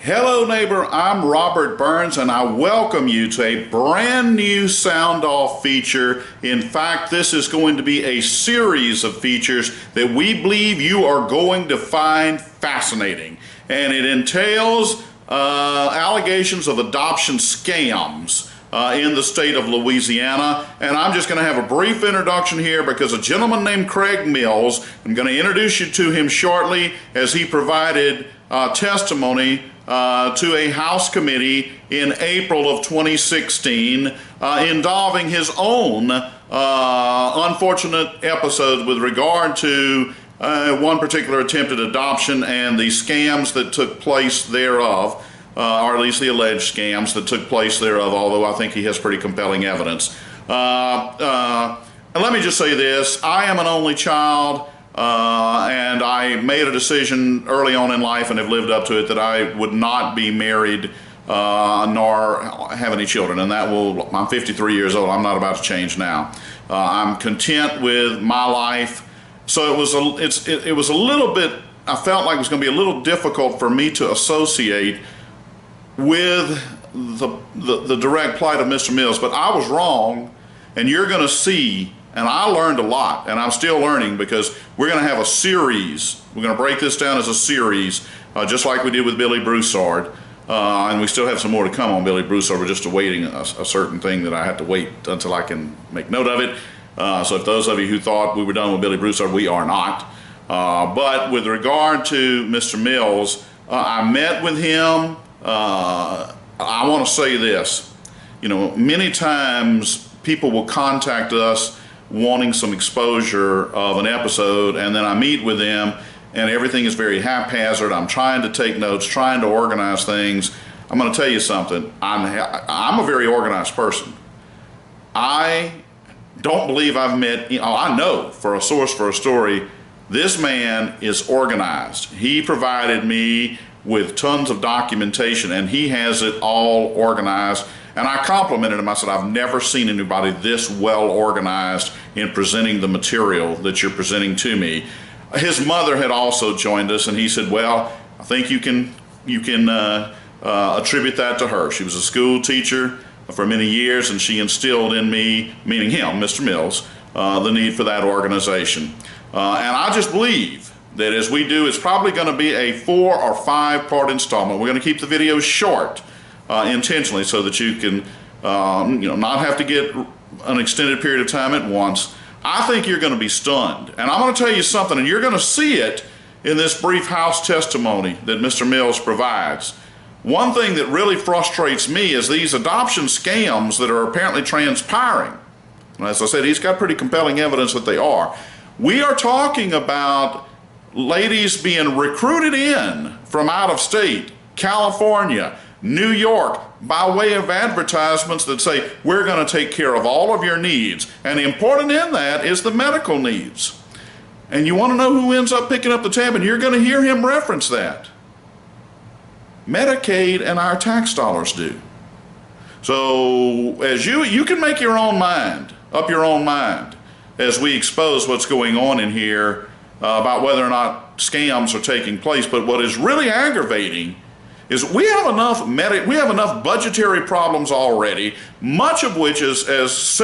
Hello neighbor, I'm Robert Burns and I welcome you to a brand new Sound Off feature. In fact, this is going to be a series of features that we believe you are going to find fascinating. And it entails allegations of adoption scams in the state of Louisiana. And I'm just going to have a brief introduction here because a gentleman named Craig Mills, I'm going to introduce you to him shortly as he provided testimony to a House Committee in April of 2016 involving his own unfortunate episodes with regard to one particular attempted adoption and the scams that took place thereof, or at least the alleged scams that took place thereof, although I think he has pretty compelling evidence. And let me just say this, I am an only child. And I made a decision early on in life and have lived up to it that I would not be married nor have any children, and that will, I'm 53 years old, I'm not about to change now. I'm content with my life. So it was a little bit, I felt like it was going to be a little difficult for me to associate with the direct plight of Mr. Mills, but I was wrong, and you're going to see. And I learned a lot, and I'm still learning because we're going to have a series. We're going to break this down as a series, just like we did with Billy Broussard. And we still have some more to come on Billy Broussard. We're just awaiting a certain thing that I have to wait until I can make note of it. So if those of you who thought we were done with Billy Broussard, we are not. But with regard to Mr. Mills, I met with him. I want to say this. You know, many times people will contact us wanting some exposure of an episode, and then I meet with them and everything is very haphazard. I'm trying to take notes, trying to organize things. I'm going to tell you something. I'm a very organized person. I don't believe I've met, I know for a source for a story, this man is organized. He provided me with tons of documentation and he has it all organized. And I complimented him. I said, I've never seen anybody this well organized in presenting the material that you're presenting to me. His mother had also joined us, and he said, well, I think you can attribute that to her. She was a school teacher for many years, and she instilled in me, meaning him, Mr. Mills, the need for that organization. And I just believe that as we do, it's probably going to be a 4 or 5 part installment. We're going to keep the videos short. Intentionally so that you can not have to get an extended period of time at once. I think you're going to be stunned, and I'm going to tell you something, and you're going to see it in this brief House testimony that Mr. Mills provides. One thing that really frustrates me is these adoption scams that are apparently transpiring. And as I said, he's got pretty compelling evidence that they are. We are talking about ladies being recruited in from out of state, California, New York, by way of advertisements that say, we're going to take care of all of your needs. And important in that is the medical needs. And you want to know who ends up picking up the tab, and you're going to hear him reference that. Medicaid and our tax dollars do. So as you can make your own mind, up your own mind, as we expose what's going on in here about whether or not scams are taking place. But what is really aggravating is we have enough budgetary problems already, much of which is, as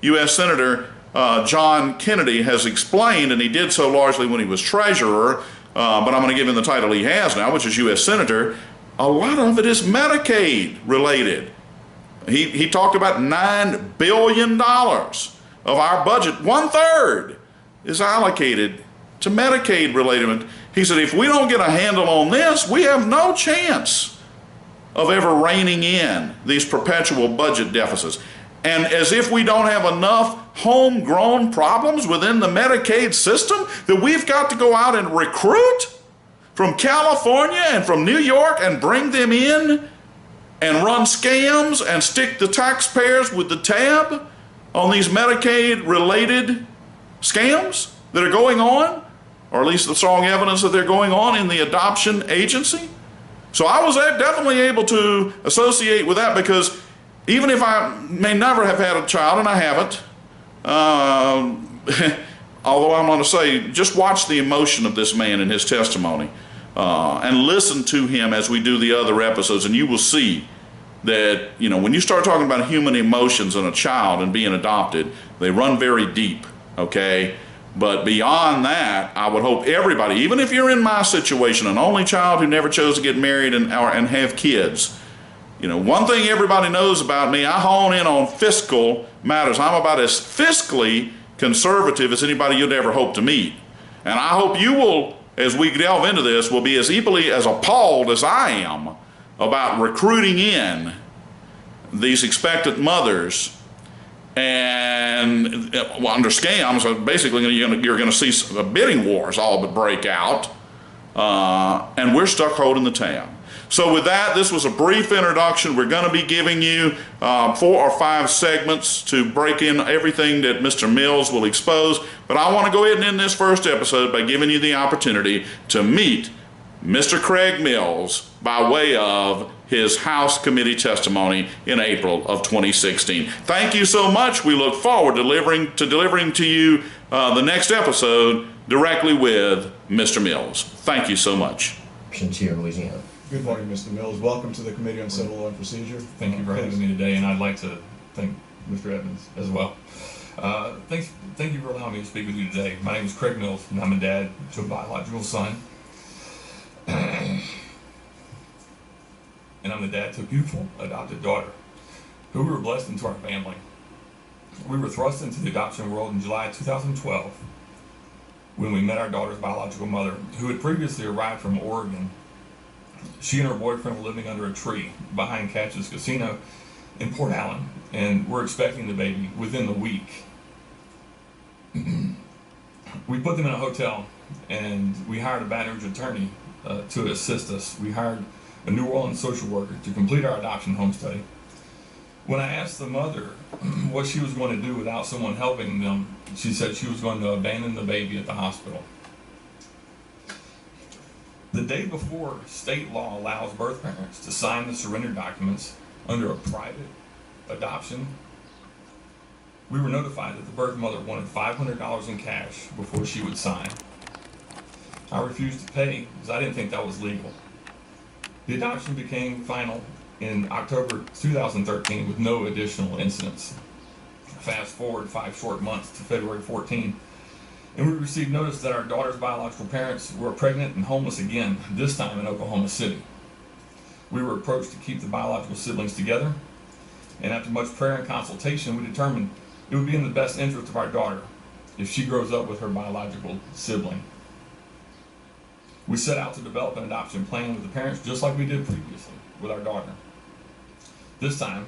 U.S. Senator John Kennedy has explained, and he did so largely when he was treasurer, but I'm going to give him the title he has now, which is U.S. Senator. A lot of it is Medicaid related. He talked about $9 billion of our budget. 1/3 is allocated to Medicaid related. He said, if we don't get a handle on this, we have no chance of ever reining in these perpetual budget deficits. And as if we don't have enough homegrown problems within the Medicaid system that we've got to go out and recruit from California and from New York and bring them in and run scams and stick the taxpayers with the tab on these Medicaid related scams that are going on, or at least the strong evidence that they're going on in the adoption agency. So I was definitely able to associate with that, because even if I may never have had a child, and I haven't, although I'm going to say, just watch the emotion of this man in his testimony. and listen to him as we do the other episodes, and you will see that, you know, when you start talking about human emotions in a child and being adopted, they run very deep, okay? But beyond that, I would hope everybody, even if you're in my situation, an only child who never chose to get married and have kids, you know, one thing everybody knows about me, I hone in on fiscal matters. I'm about as fiscally conservative as anybody you'd ever hope to meet. And I hope you will, as we delve into this, will be as equally as appalled as I am about recruiting in these expectant mothers and under scams. So basically you're going to see bidding wars all but break out, and we're stuck holding the town. So with that, this was a brief introduction. We're going to be giving you 4 or 5 segments to break in everything that Mr. Mills will expose, but I want to go ahead and end this first episode by giving you the opportunity to meet Mr. Craig Mills by way of his House Committee testimony in April of 2016. Thank you so much. We look forward to delivering to you the next episode directly with Mr. Mills. Thank you so much. Here in Louisiana. Good morning, Mr. Mills. Welcome to the Committee on Civil Law and Procedure. Thank you for having me today, and I'd like to thank Mr. Evans as well. Thank you for allowing me to speak with you today. My name is Craig Mills, and I'm a dad to a biological son. And I'm the dad to a beautiful adopted daughter who we were blessed into our family. We were thrust into the adoption world in July 2012 when we met our daughter's biological mother, who had previously arrived from Oregon. She and her boyfriend were living under a tree behind Catch's Casino in Port Allen, and we're expecting the baby within the week. We put them in a hotel, and we hired a Baton Rouge attorney to assist us. We hired a New Orleans social worker to complete our adoption home study. When I asked the mother what she was going to do without someone helping them, she said she was going to abandon the baby at the hospital. The day before state law allows birth parents to sign the surrender documents under a private adoption, we were notified that the birth mother wanted $500 in cash before she would sign. I refused to pay because I didn't think that was legal. The adoption became final in October 2013 with no additional incidents. Fast forward 5 short months to February 14, and we received notice that our daughter's biological parents were pregnant and homeless again, this time in Oklahoma City. We were approached to keep the biological siblings together, and after much prayer and consultation, we determined it would be in the best interest of our daughter if she grows up with her biological sibling. We set out to develop an adoption plan with the parents just like we did previously with our daughter. This time,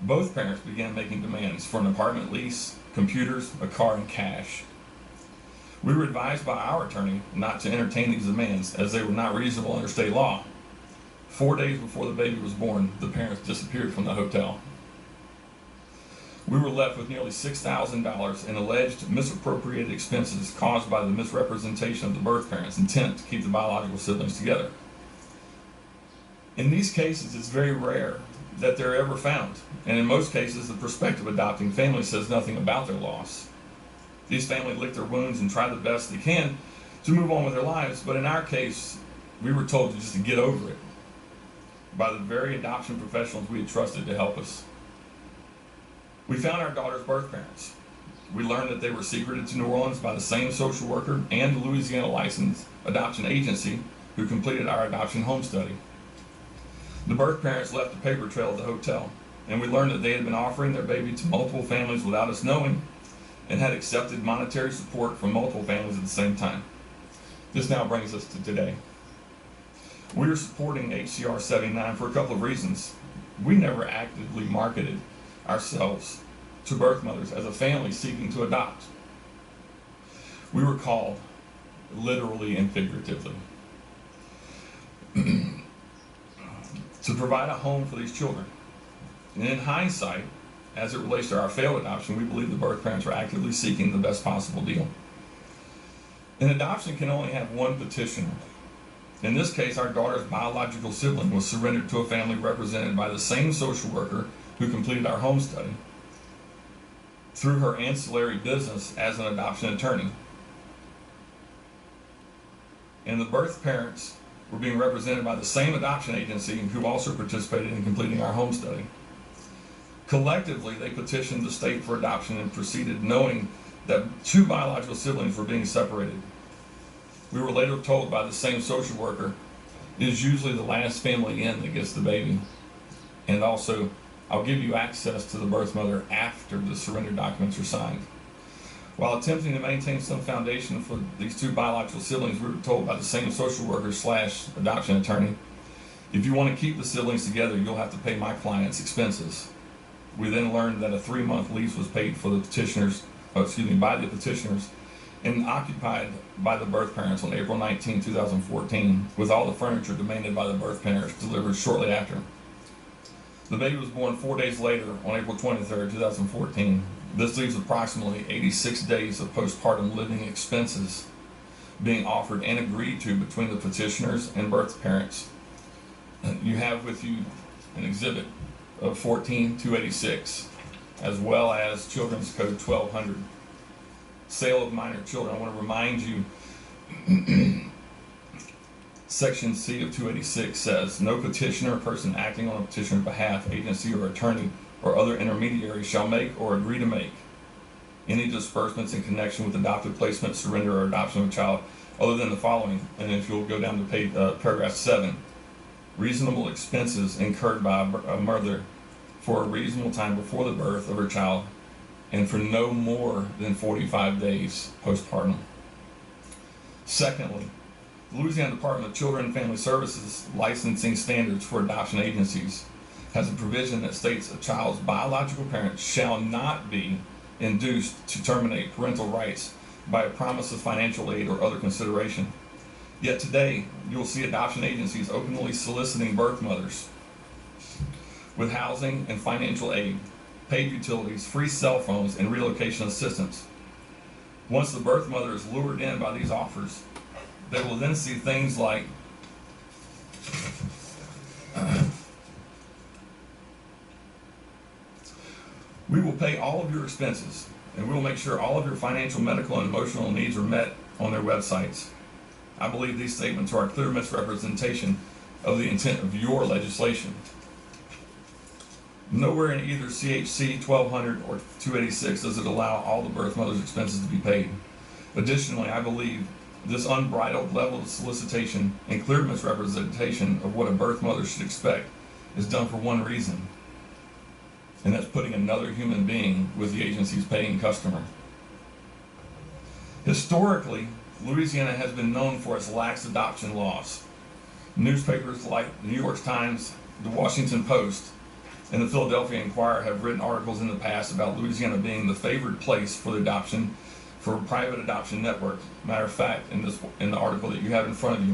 both parents began making demands for an apartment lease, computers, a car, and cash. We were advised by our attorney not to entertain these demands as they were not reasonable under state law. 4 days before the baby was born, the parents disappeared from the hotel. We were left with nearly $6,000 in alleged misappropriated expenses caused by the misrepresentation of the birth parents' intent to keep the biological siblings together. In these cases, it's very rare that they're ever found, and in most cases, the prospective adopting family says nothing about their loss. These families lick their wounds and try the best they can to move on with their lives, but in our case, we were told just to get over it by the very adoption professionals we had trusted to help us. We found our daughter's birth parents. We learned that they were secreted to New Orleans by the same social worker and the Louisiana licensed adoption agency who completed our adoption home study. The birth parents left a paper trail at the hotel, and we learned that they had been offering their baby to multiple families without us knowing and had accepted monetary support from multiple families at the same time. This now brings us to today. We are supporting HCR 79 for a couple of reasons. We never actively marketed ourselves to birth mothers as a family seeking to adopt. We were called, literally and figuratively, to provide a home for these children. And in hindsight, as it relates to our failed adoption, we believe the birth parents were actively seeking the best possible deal. An adoption can only have one petitioner. In this case, our daughter's biological sibling was surrendered to a family represented by the same social worker who completed our home study through her ancillary business as an adoption attorney. And the birth parents were being represented by the same adoption agency who also participated in completing our home study. Collectively, they petitioned the state for adoption and proceeded knowing that 2 biological siblings were being separated. We were later told by the same social worker, it is usually the last family in that gets the baby. And also, I'll give you access to the birth mother after the surrender documents are signed. While attempting to maintain some foundation for these 2 biological siblings, we were told by the same social worker / adoption attorney, if you want to keep the siblings together, you'll have to pay my client's expenses. We then learned that a 3-month lease was paid for the petitioners, by the petitioners, and occupied by the birth parents on April 19, 2014, with all the furniture demanded by the birth parents delivered shortly after. The baby was born 4 days later on April 23, 2014. This leaves approximately 86 days of postpartum living expenses being offered and agreed to between the petitioners and birth parents. You have with you an exhibit of 14286, as well as Children's Code 1200. Sale of minor children. I want to remind you, Section C of 286 says, no petitioner or person acting on a petitioner's behalf, agency or attorney or other intermediary shall make or agree to make any disbursements in connection with adoptive placement, surrender, or adoption of a child other than the following. And if you'll go down to page, paragraph 7, reasonable expenses incurred by a mother for a reasonable time before the birth of her child and for no more than 45 days postpartum. Secondly, the Louisiana Department of Children and Family Services licensing standards for adoption agencies has a provision that states a child's biological parent shall not be induced to terminate parental rights by a promise of financial aid or other consideration. Yet today, you'll see adoption agencies openly soliciting birth mothers with housing and financial aid, paid utilities, free cell phones, and relocation assistance. Once the birth mother is lured in by these offers, they will then see things like we will pay all of your expenses, and we will make sure all of your financial, medical, and emotional needs are met on their websites. I believe these statements are a clear misrepresentation of the intent of your legislation. Nowhere in either CHC 1200 or 286 does it allow all the birth mother's expenses to be paid. Additionally, I believe this unbridled level of solicitation and clear misrepresentation of what a birth mother should expect is done for one reason, and that's putting another human being with the agency's paying customer. Historically, Louisiana has been known for its lax adoption laws. Newspapers like the New York Times, the Washington Post, and the Philadelphia Inquirer have written articles in the past about Louisiana being the favored place for the adoption, for a private adoption network. Matter of fact, in the article that you have in front of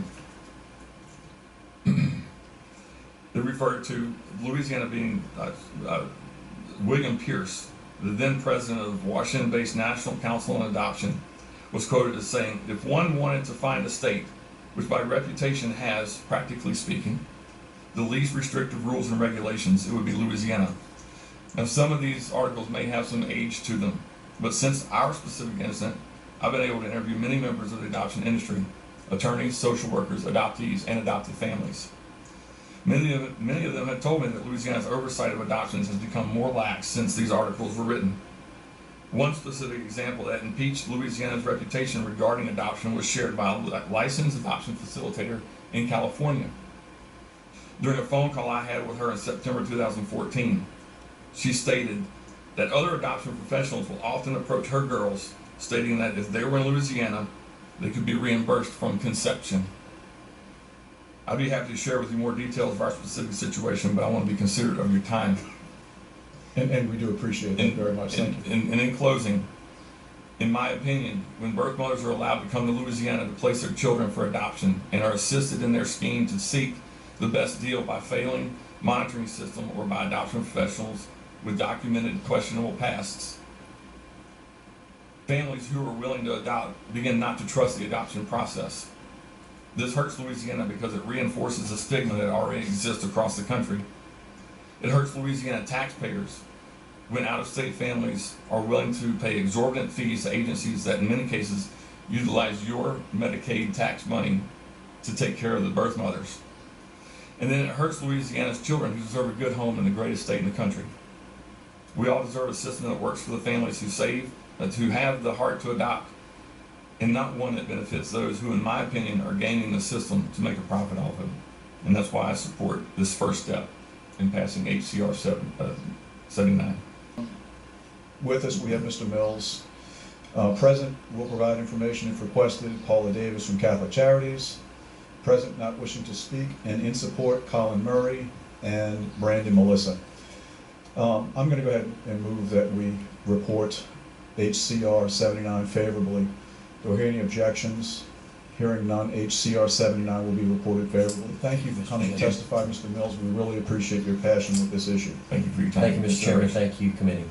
you, they referred to Louisiana being William Pierce, the then president of Washington-based National Council on Adoption, was quoted as saying, if one wanted to find a state which by reputation has, practically speaking, the least restrictive rules and regulations, it would be Louisiana. Now, some of these articles may have some age to them, but since our specific incident, I've been able to interview many members of the adoption industry, attorneys, social workers, adoptees, and adopted families. Many of them have told me that Louisiana's oversight of adoptions has become more lax since these articles were written. One specific example that impeached Louisiana's reputation regarding adoption was shared by a licensed adoption facilitator in California. During a phone call I had with her in September 2014, she stated that other adoption professionals will often approach her girls stating that if they were in Louisiana, they could be reimbursed from conception. I'd be happy to share with you more details of our specific situation, but I want to be considerate of your time. And we do appreciate that very much. Thank you. And in closing, in my opinion, when birth mothers are allowed to come to Louisiana to place their children for adoption and are assisted in their scheme to seek the best deal by failing monitoring system or by adoption professionals with documented questionable pasts, families who are willing to adopt begin not to trust the adoption process. This hurts Louisiana because it reinforces the stigma that already exists across the country. It hurts Louisiana taxpayers when out-of-state families are willing to pay exorbitant fees to agencies that in many cases utilize your Medicaid tax money to take care of the birth mothers. And then it hurts Louisiana's children who deserve a good home in the greatest state in the country. We all deserve a system that works for the families who save, who have the heart to adopt, and not one that benefits those who, in my opinion, are gaming the system to make a profit off of it. And that's why I support this first step in passing HCR 79. With us, we have Mr. Mills. Present will provide information if requested, Paula Davis from Catholic Charities. Present not wishing to speak, and in support, Colin Murray and Brandon Melissa. I'm going to go ahead and move that we report HCR 79 favorably. Do I hear any objections? Hearing none, HCR 79 will be reported favorably. Thank you for coming to testify, Mr. Mills. We really appreciate your passion with this issue. Thank you for your time. Thank you, Mr. Chairman. Thank you, committee.